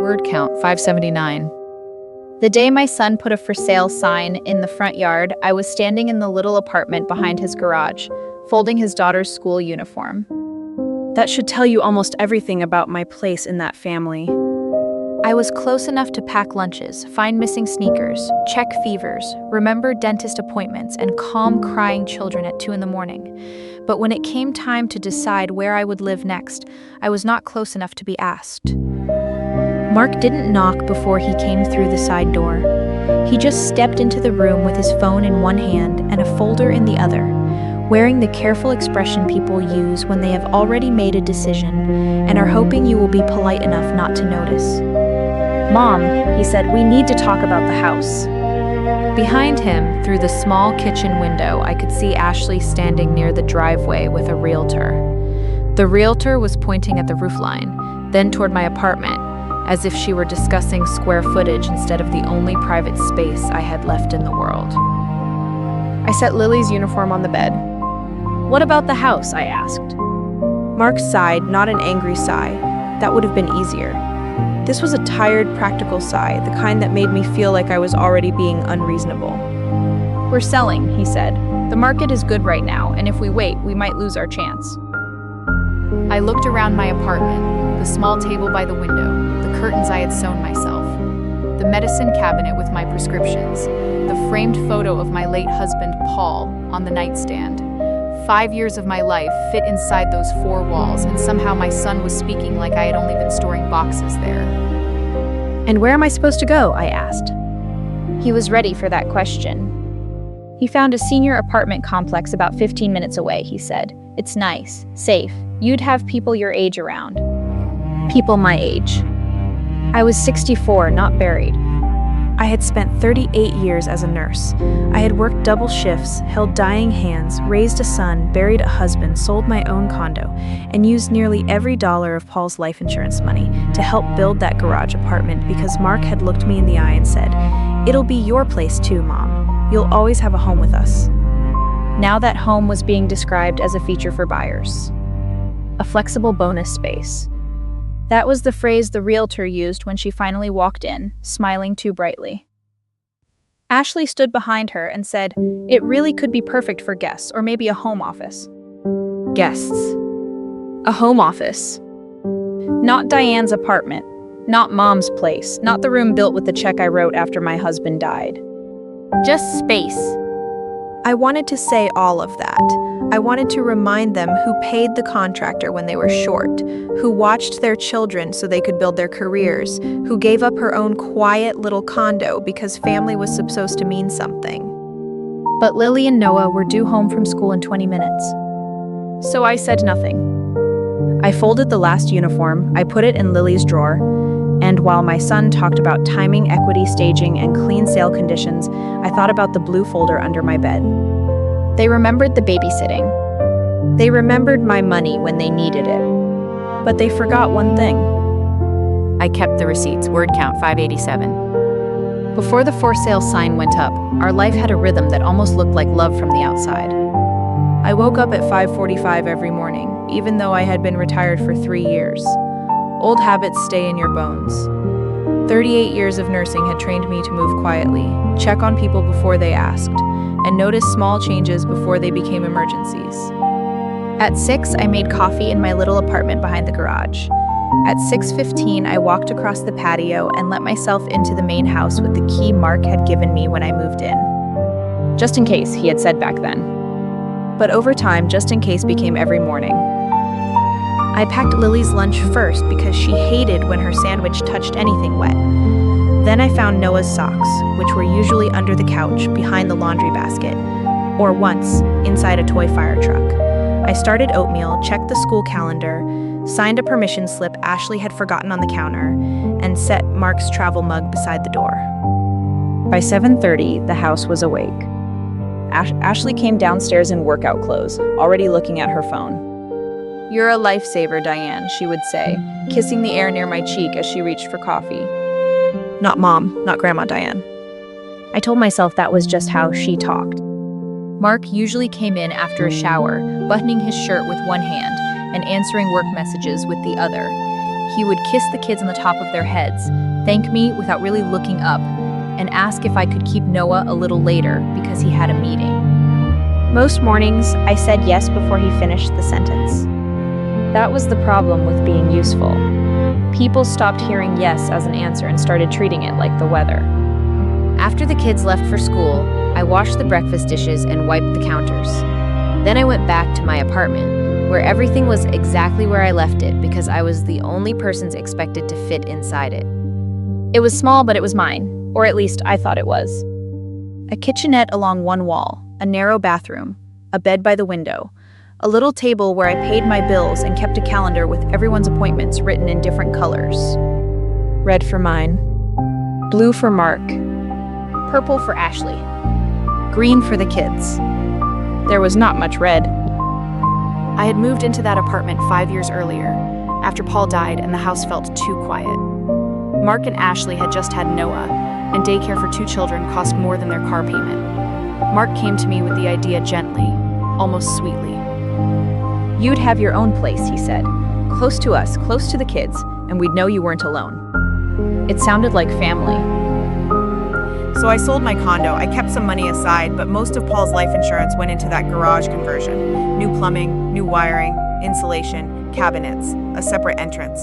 Word count 579. The day my son put a for sale sign in the front yard, I was standing in the little apartment behind his garage, folding his daughter's school uniform. That should tell you almost everything about my place in that family. I was close enough to pack lunches, find missing sneakers, check fevers, remember dentist appointments, and calm crying children at 2 a.m. But when it came time to decide where I would live next, I was not close enough to be asked. Mark didn't knock before he came through the side door. He just stepped into the room with his phone in one hand and a folder in the other, wearing the careful expression people use when they have already made a decision and are hoping you will be polite enough not to notice. "Mom," he said, "we need to talk about the house." Behind him, through the small kitchen window, I could see Ashley standing near the driveway with a realtor. The realtor was pointing at the roofline, then toward my apartment, as if she were discussing square footage instead of the only private space I had left in the world. I set Lily's uniform on the bed. "What about the house?" I asked. Mark sighed, not an angry sigh. That would have been easier. This was a tired, practical sigh, the kind that made me feel like I was already being unreasonable. "We're selling," he said. "The market is good right now, and if we wait, we might lose our chance." I looked around my apartment, the small table by the window, the curtains I had sewn myself, the medicine cabinet with my prescriptions, the framed photo of my late husband, Paul, on the nightstand. 5 years of my life fit inside those 4 walls, and somehow my son was speaking like I had only been storing boxes there. "And where am I supposed to go?" I asked. He was ready for that question. He found a senior apartment complex about 15 minutes away, he said. "It's nice, safe. You'd have people your age around." People my age. I was 64, not buried. I had spent 38 years as a nurse. I had worked double shifts, held dying hands, raised a son, buried a husband, sold my own condo, and used nearly every dollar of Paul's life insurance money to help build that garage apartment because Mark had looked me in the eye and said, "It'll be your place too, Mom. You'll always have a home with us." Now that home was being described as a feature for buyers. A flexible bonus space. That was the phrase the realtor used when she finally walked in, smiling too brightly. Ashley stood behind her and said, "It really could be perfect for guests, or maybe a home office." Guests. A home office. Not Diane's apartment. Not Mom's place. Not the room built with the check I wrote after my husband died. Just space. I wanted to say all of that. I wanted to remind them who paid the contractor when they were short, who watched their children so they could build their careers, who gave up her own quiet little condo because family was supposed to mean something. But Lily and Noah were due home from school in 20 minutes. So I said nothing. I folded the last uniform, I put it in Lily's drawer, and while my son talked about timing, equity, staging, and clean sale conditions, I thought about the blue folder under my bed. They remembered the babysitting. They remembered my money when they needed it. But they forgot one thing. I kept the receipts. Word count 587. Before the for sale sign went up, our life had a rhythm that almost looked like love from the outside. I woke up at 5:45 every morning, even though I had been retired for 3 years. Old habits stay in your bones. 38 years of nursing had trained me to move quietly, check on people before they asked, and notice small changes before they became emergencies. At 6, I made coffee in my little apartment behind the garage. At 6:15, I walked across the patio and let myself into the main house with the key Mark had given me when I moved in. Just in case, he had said back then. But over time, just in case became every morning. I packed Lily's lunch first because she hated when her sandwich touched anything wet. Then I found Noah's socks, which were usually under the couch behind the laundry basket, or once, inside a toy fire truck. I started oatmeal, checked the school calendar, signed a permission slip Ashley had forgotten on the counter, and set Mark's travel mug beside the door. By 7:30, the house was awake. Ashley came downstairs in workout clothes, already looking at her phone. "You're a lifesaver, Diane," she would say, kissing the air near my cheek as she reached for coffee. Not Mom, not Grandma Diane. I told myself that was just how she talked. Mark usually came in after a shower, buttoning his shirt with one hand and answering work messages with the other. He would kiss the kids on the top of their heads, thank me without really looking up, and ask if I could keep Noah a little later because he had a meeting. Most mornings, I said yes before he finished the sentence. That was the problem with being useful. People stopped hearing yes as an answer and started treating it like the weather. After the kids left for school, I washed the breakfast dishes and wiped the counters. Then I went back to my apartment, where everything was exactly where I left it because I was the only person expected to fit inside it. It was small, but it was mine, or at least I thought it was. A kitchenette along one wall, a narrow bathroom, a bed by the window, a little table where I paid my bills and kept a calendar with everyone's appointments written in different colors. Red for mine, blue for Mark, purple for Ashley, green for the kids. There was not much red. I had moved into that apartment 5 years earlier, after Paul died and the house felt too quiet. Mark and Ashley had just had Noah, and daycare for 2 children cost more than their car payment. Mark came to me with the idea gently, almost sweetly. You'd have your own place, he said. Close to us, close to the kids, and we'd know you weren't alone. It sounded like family. So I sold my condo. I kept some money aside, but most of Paul's life insurance went into that garage conversion. New plumbing, new wiring, insulation, cabinets, a separate entrance.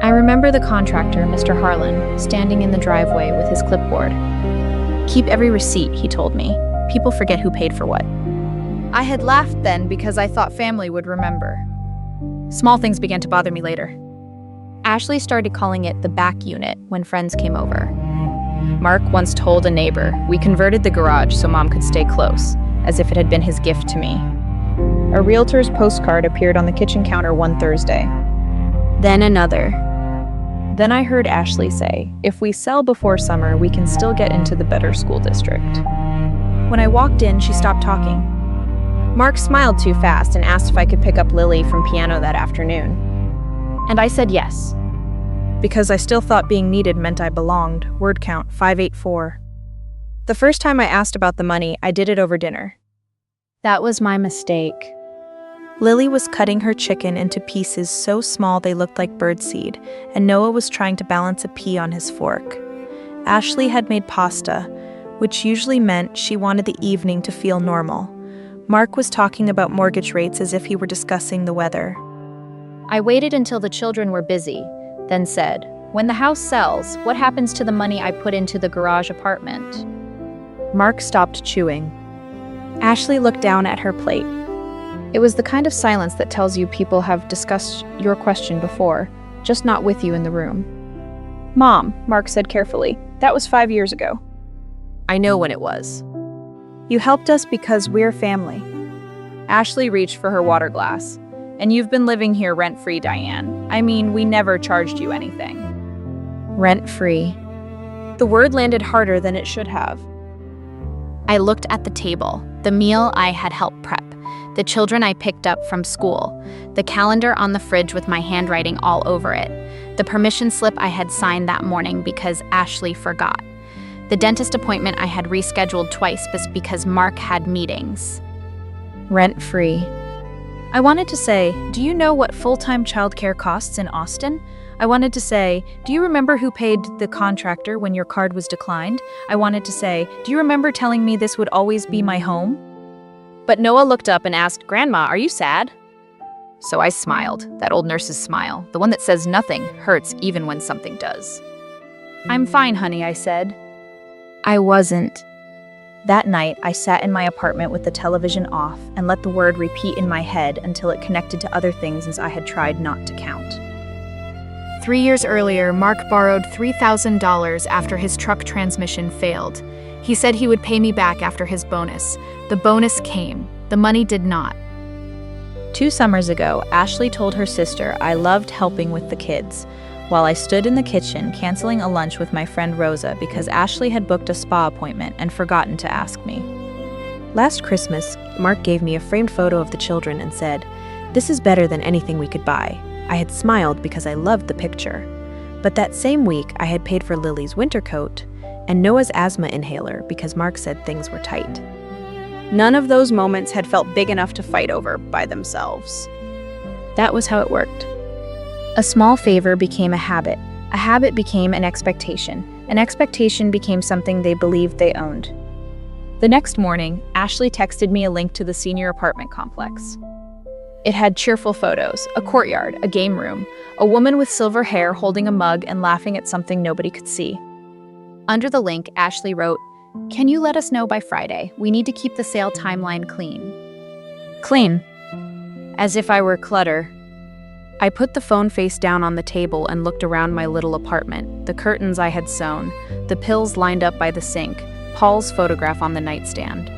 I remember the contractor, Mr. Harlan, standing in the driveway with his clipboard. Keep every receipt, he told me. People forget who paid for what. I had laughed then because I thought family would remember. Small things began to bother me later. Ashley started calling it the back unit when friends came over. Mark once told a neighbor, we converted the garage so Mom could stay close, as if it had been his gift to me. A realtor's postcard appeared on the kitchen counter one Thursday. Then another. Then I heard Ashley say, if we sell before summer, we can still get into the better school district. When I walked in, she stopped talking. Mark smiled too fast and asked if I could pick up Lily from piano that afternoon. And I said yes. Because I still thought being needed meant I belonged. Word count 584. The first time I asked about the money, I did it over dinner. That was my mistake. Lily was cutting her chicken into pieces so small they looked like birdseed, and Noah was trying to balance a pea on his fork. Ashley had made pasta, which usually meant she wanted the evening to feel normal. Mark was talking about mortgage rates as if he were discussing the weather. I waited until the children were busy, then said, when the house sells, what happens to the money I put into the garage apartment? Mark stopped chewing. Ashley looked down at her plate. It was the kind of silence that tells you people have discussed your question before, just not with you in the room. Mom, Mark said carefully, that was 5 years ago. I know when it was. You helped us because we're family. Ashley reached for her water glass. And you've been living here rent-free, Diane. I mean, we never charged you anything. Rent-free. The word landed harder than it should have. I looked at the table, the meal I had helped prep, the children I picked up from school, the calendar on the fridge with my handwriting all over it, the permission slip I had signed that morning because Ashley forgot, the dentist appointment I had rescheduled twice because Mark had meetings. Rent-free. I wanted to say, do you know what full-time childcare costs in Austin? I wanted to say, do you remember who paid the contractor when your card was declined? I wanted to say, do you remember telling me this would always be my home? But Noah looked up and asked, Grandma, are you sad? So I smiled, that old nurse's smile, the one that says nothing hurts even when something does. I'm fine, honey, I said. I wasn't. That night, I sat in my apartment with the television off and let the word repeat in my head until it connected to other things as I had tried not to count. 3 years earlier, Mark borrowed $3,000 after his truck transmission failed. He said he would pay me back after his bonus. The bonus came. The money did not. 2 summers ago, Ashley told her sister I loved helping with the kids, while I stood in the kitchen canceling a lunch with my friend Rosa because Ashley had booked a spa appointment and forgotten to ask me. Last Christmas, Mark gave me a framed photo of the children and said, "This is better than anything we could buy." I had smiled because I loved the picture. But that same week, I had paid for Lily's winter coat and Noah's asthma inhaler because Mark said things were tight. None of those moments had felt big enough to fight over by themselves. That was how it worked. A small favor became a habit became an expectation became something they believed they owned. The next morning, Ashley texted me a link to the senior apartment complex. It had cheerful photos, a courtyard, a game room, a woman with silver hair holding a mug and laughing at something nobody could see. Under the link, Ashley wrote, "Can you let us know by Friday? We need to keep the sale timeline clean." Clean. As if I were clutter. I put the phone face down on the table and looked around my little apartment, the curtains I had sewn, the pills lined up by the sink, Paul's photograph on the nightstand.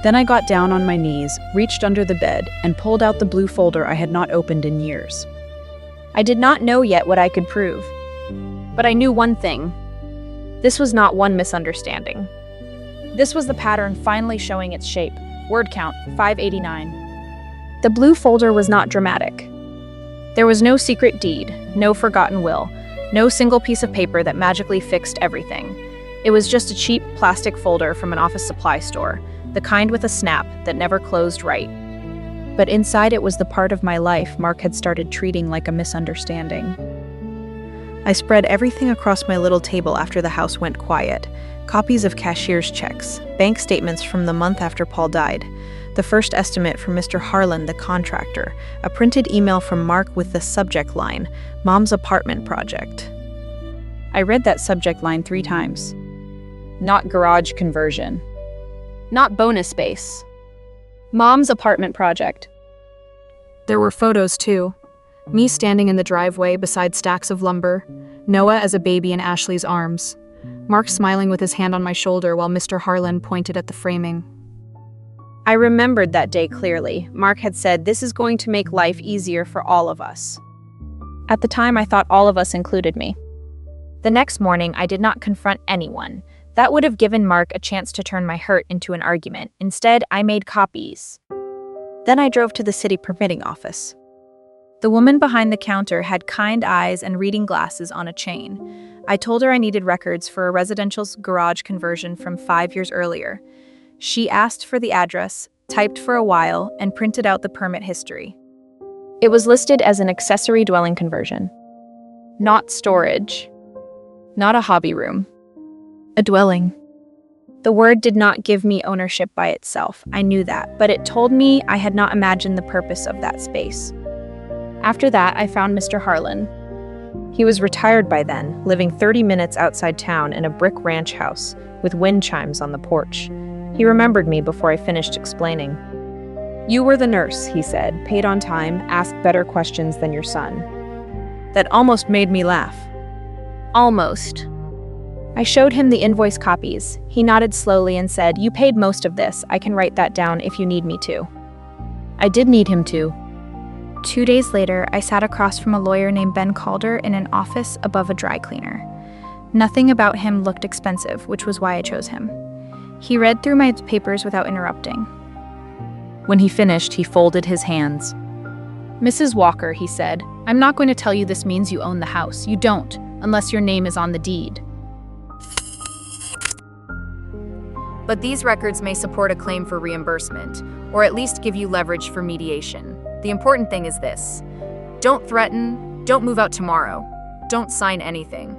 Then I got down on my knees, reached under the bed, and pulled out the blue folder I had not opened in years. I did not know yet what I could prove. But I knew one thing. This was not one misunderstanding. This was the pattern finally showing its shape. Word count, 589. The blue folder was not dramatic. There was no secret deed, no forgotten will, no single piece of paper that magically fixed everything. It was just a cheap plastic folder from an office supply store, the kind with a snap that never closed right. But inside it was the part of my life Mark had started treating like a misunderstanding. I spread everything across my little table after the house went quiet. Copies of cashier's checks, bank statements from the month after Paul died, the first estimate from Mr. Harlan, the contractor, a printed email from Mark with the subject line, Mom's apartment project. I read that subject line 3 times. Not garage conversion. Not bonus space. Mom's apartment project. There were photos, too. Me standing in the driveway beside stacks of lumber, Noah as a baby in Ashley's arms, Mark smiling with his hand on my shoulder while Mr. Harlan pointed at the framing. I remembered that day clearly. Mark had said, "This is going to make life easier for all of us." At the time, I thought all of us included me. The next morning, I did not confront anyone. That would have given Mark a chance to turn my hurt into an argument. Instead, I made copies. Then I drove to the city permitting office. The woman behind the counter had kind eyes and reading glasses on a chain. I told her I needed records for a residential garage conversion from 5 years earlier. She asked for the address, typed for a while, and printed out the permit history. It was listed as an accessory dwelling conversion. Not storage. Not a hobby room. A dwelling. The word did not give me ownership by itself, I knew that, but it told me I had not imagined the purpose of that space. After that, I found Mr. Harlan. He was retired by then, living 30 minutes outside town in a brick ranch house with wind chimes on the porch. He remembered me before I finished explaining. "You were the nurse," he said, "paid on time, asked better questions than your son." That almost made me laugh. Almost. I showed him the invoice copies. He nodded slowly and said, "You paid most of this. I can write that down if you need me to." I did need him to. 2 days later, I sat across from a lawyer named Ben Calder in an office above a dry cleaner. Nothing about him looked expensive, which was why I chose him. He read through my papers without interrupting. When he finished, he folded his hands. "Mrs. Walker," he said, "I'm not going to tell you this means you own the house. You don't, unless your name is on the deed. But these records may support a claim for reimbursement, or at least give you leverage for mediation. The important thing is this. Don't threaten, don't move out tomorrow, don't sign anything.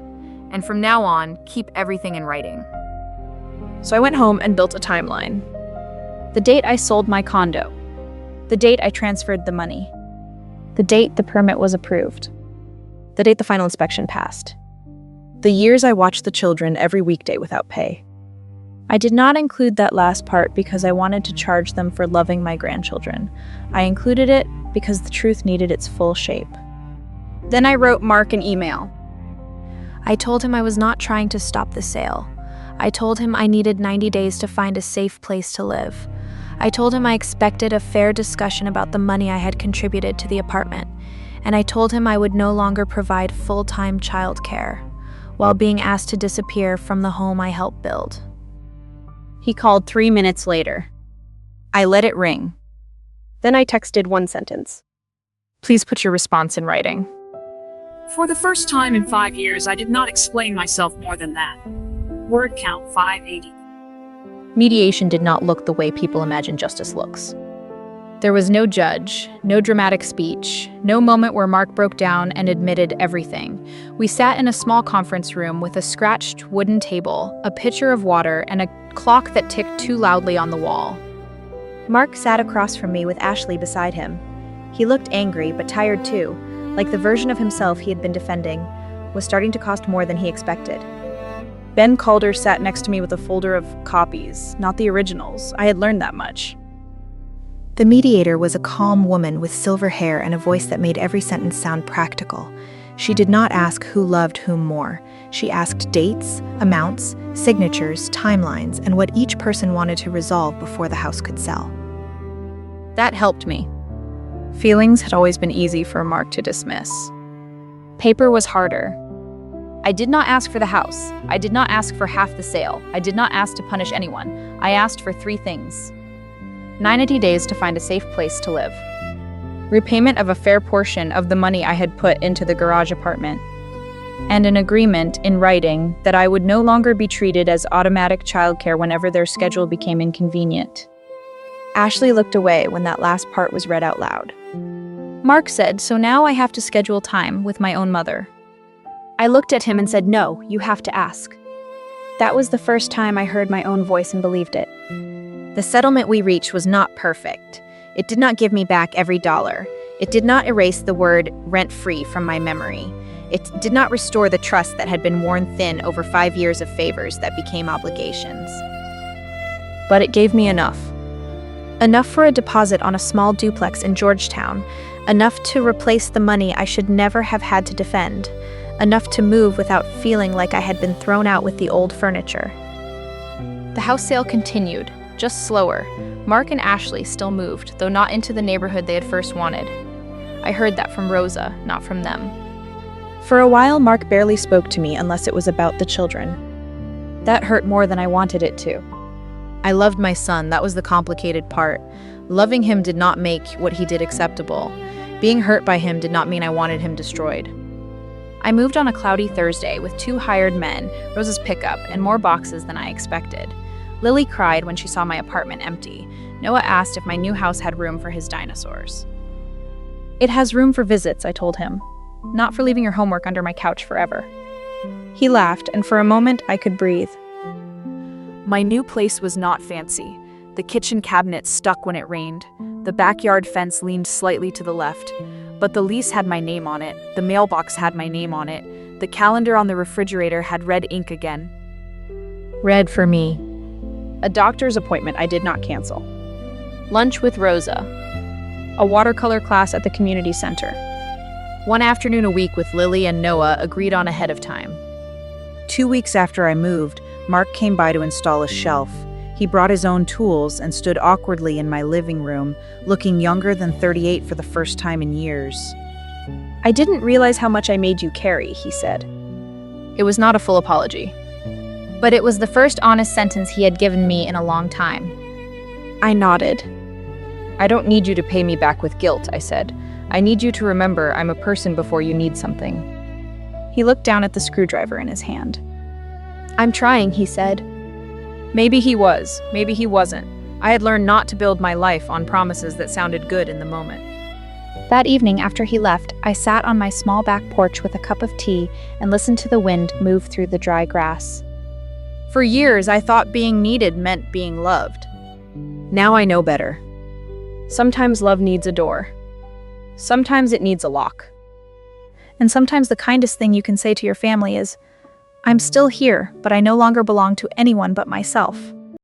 And from now on, keep everything in writing." So I went home and built a timeline. The date I sold my condo. The date I transferred the money. The date the permit was approved. The date the final inspection passed. The years I watched the children every weekday without pay. I did not include that last part because I wanted to charge them for loving my grandchildren. I included it because the truth needed its full shape. Then I wrote Mark an email. I told him I was not trying to stop the sale. I told him I needed 90 days to find a safe place to live. I told him I expected a fair discussion about the money I had contributed to the apartment, and I told him I would no longer provide full-time childcare while being asked to disappear from the home I helped build. He called 3 minutes later. I let it ring. Then I texted one sentence. "Please put your response in writing." For the first time in 5 years, I did not explain myself more than that. Word count 580. Mediation did not look the way people imagine justice looks. There was no judge, no dramatic speech, no moment where Mark broke down and admitted everything. We sat in a small conference room with a scratched wooden table, a pitcher of water, and a clock that ticked too loudly on the wall. Mark sat across from me with Ashley beside him. He looked angry, but tired too, like the version of himself he had been defending was starting to cost more than he expected. Ben Calder sat next to me with a folder of copies, not the originals. I had learned that much. The mediator was a calm woman with silver hair and a voice that made every sentence sound practical. She did not ask who loved whom more. She asked dates, amounts, signatures, timelines, and what each person wanted to resolve before the house could sell. That helped me. Feelings had always been easy for Mark to dismiss. Paper was harder. I did not ask for the house. I did not ask for half the sale. I did not ask to punish anyone. I asked for 3 things. 90 days to find a safe place to live. Repayment of a fair portion of the money I had put into the garage apartment. And an agreement in writing that I would no longer be treated as automatic childcare whenever their schedule became inconvenient. Ashley looked away when that last part was read out loud. Mark said, "So now I have to schedule time with my own mother." I looked at him and said, "No, you have to ask." That was the first time I heard my own voice and believed it. The settlement we reached was not perfect. It did not give me back every dollar. It did not erase the word rent-free from my memory. It did not restore the trust that had been worn thin over 5 years of favors that became obligations. But it gave me enough. Enough for a deposit on a small duplex in Georgetown. Enough to replace the money I should never have had to defend. Enough to move without feeling like I had been thrown out with the old furniture. The house sale continued, just slower. Mark and Ashley still moved, though not into the neighborhood they had first wanted. I heard that from Rosa, not from them. For a while, Mark barely spoke to me unless it was about the children. That hurt more than I wanted it to. I loved my son, that was the complicated part. Loving him did not make what he did acceptable. Being hurt by him did not mean I wanted him destroyed. I moved on a cloudy Thursday with 2 hired men, Rosa's pickup, and more boxes than I expected. Lily cried when she saw my apartment empty. Noah asked if my new house had room for his dinosaurs. It has room for visits, I told him. Not for leaving your homework under my couch forever. He laughed, and for a moment I could breathe. My new place was not fancy. The kitchen cabinet stuck when it rained. The backyard fence leaned slightly to the left. But the lease had my name on it. The mailbox had my name on it. The calendar on the refrigerator had red ink again. Red for me. A doctor's appointment I did not cancel. Lunch with Rosa. A watercolor class at the community center. One afternoon a week with Lily and Noah agreed on ahead of time. 2 weeks after I moved, Mark came by to install a shelf. He brought his own tools and stood awkwardly in my living room, looking younger than 38 for the first time in years. I didn't realize how much I made you carry, he said. It was not a full apology. But it was the first honest sentence he had given me in a long time. I nodded. I don't need you to pay me back with guilt, I said. I need you to remember I'm a person before you need something. He looked down at the screwdriver in his hand. I'm trying, he said. Maybe he was, maybe he wasn't. I had learned not to build my life on promises that sounded good in the moment. That evening after he left, I sat on my small back porch with a cup of tea and listened to the wind move through the dry grass. For years, I thought being needed meant being loved. Now I know better. Sometimes love needs a door. Sometimes it needs a lock. And sometimes the kindest thing you can say to your family is, I'm still here, but I no longer belong to anyone but myself.